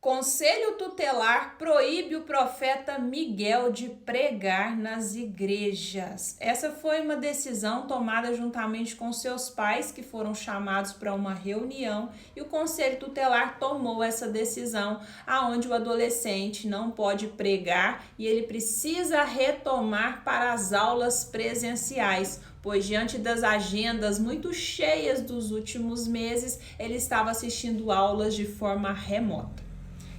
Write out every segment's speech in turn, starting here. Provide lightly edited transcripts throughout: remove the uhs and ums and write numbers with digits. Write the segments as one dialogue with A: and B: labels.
A: Conselho tutelar proíbe o profeta Miguel de pregar nas igrejas. Essa foi uma decisão tomada juntamente com seus pais, que foram chamados para uma reunião, e o conselho tutelar tomou essa decisão, aonde o adolescente não pode pregar e ele precisa retomar para as aulas presenciais, pois diante das agendas muito cheias dos últimos meses, ele estava assistindo aulas de forma remota.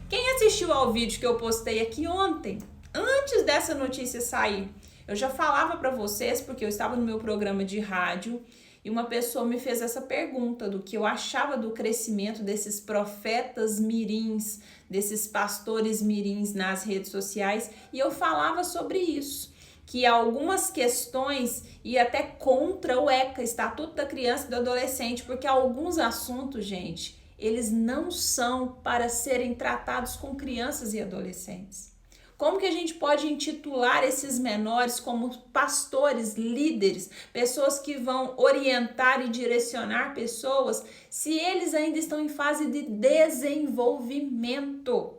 A: Quem assistiu ao vídeo que eu postei aqui ontem, antes dessa notícia sair, eu já falava para vocês, porque eu estava no meu programa de rádio, e uma pessoa me fez essa pergunta do que eu achava do crescimento desses profetas mirins, desses pastores mirins nas redes sociais, e eu falava sobre isso, que algumas questões iam até contra o ECA, Estatuto da Criança e do Adolescente, porque alguns assuntos, gente, eles não são para serem tratados com crianças e adolescentes. Como que a gente pode intitular esses menores como pastores, líderes, pessoas que vão orientar e direcionar pessoas, se eles ainda estão em fase de desenvolvimento?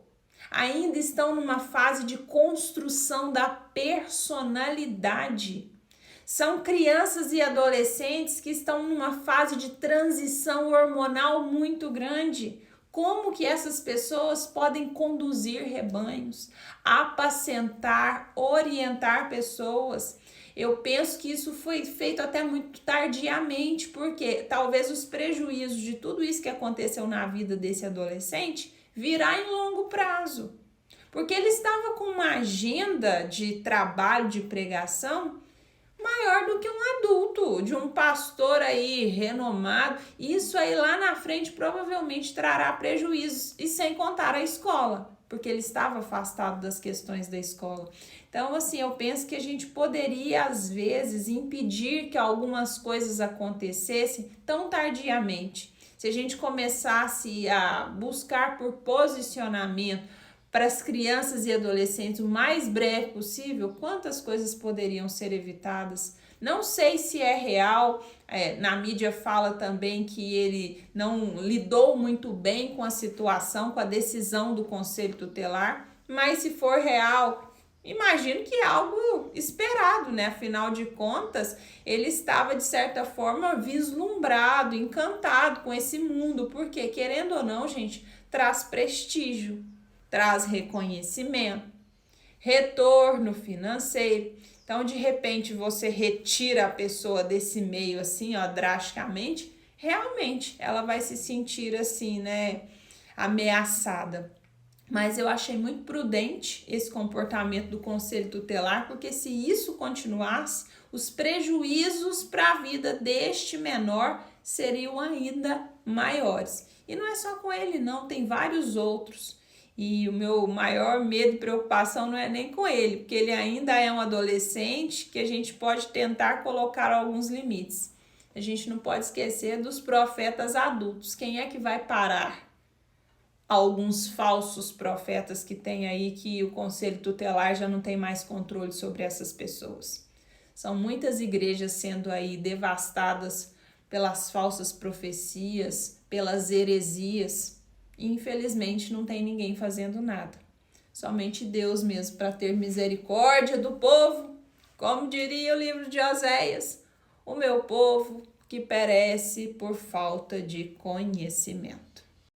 A: Ainda estão numa fase de construção da personalidade. São crianças e adolescentes que estão numa fase de transição hormonal muito grande. Como que essas pessoas podem conduzir rebanhos, apacentar, orientar pessoas? Eu penso que isso foi feito até muito tardiamente, porque talvez os prejuízos de tudo isso que aconteceu na vida desse adolescente virá em longo prazo. Porque ele estava com uma agenda de trabalho, de pregação, maior do que um adulto, de um pastor aí renomado. Isso aí lá na frente provavelmente trará prejuízos, e sem contar a escola, porque ele estava afastado das questões da escola. Então, assim, eu penso que a gente poderia, às vezes, impedir que algumas coisas acontecessem tão tardiamente. Se a gente começasse a buscar por posicionamento para as crianças e adolescentes o mais breve possível, quantas coisas poderiam ser evitadas? Não sei se é real, na mídia fala também que ele não lidou muito bem com a situação, com a decisão do Conselho Tutelar, mas se for real, imagino que é algo esperado, né? Afinal de contas, ele estava de certa forma vislumbrado, encantado com esse mundo, porque querendo ou não, gente, traz prestígio, traz reconhecimento, retorno financeiro. Então, de repente, você retira a pessoa desse meio assim, ó, drasticamente, realmente ela vai se sentir assim, né, ameaçada. Mas eu achei muito prudente esse comportamento do Conselho Tutelar, porque se isso continuasse, os prejuízos para a vida deste menor seriam ainda maiores. E não é só com ele, não, tem vários outros. E o meu maior medo e preocupação não é nem com ele, porque ele ainda é um adolescente que a gente pode tentar colocar alguns limites. A gente não pode esquecer dos profetas adultos. Quem é que vai parar alguns falsos profetas que tem aí, que o Conselho Tutelar já não tem mais controle sobre essas pessoas? São muitas igrejas sendo aí devastadas pelas falsas profecias, pelas heresias. E, infelizmente, não tem ninguém fazendo nada. Somente Deus mesmo para ter misericórdia do povo. Como diria o livro de Oséias, o meu povo que perece por falta de conhecimento.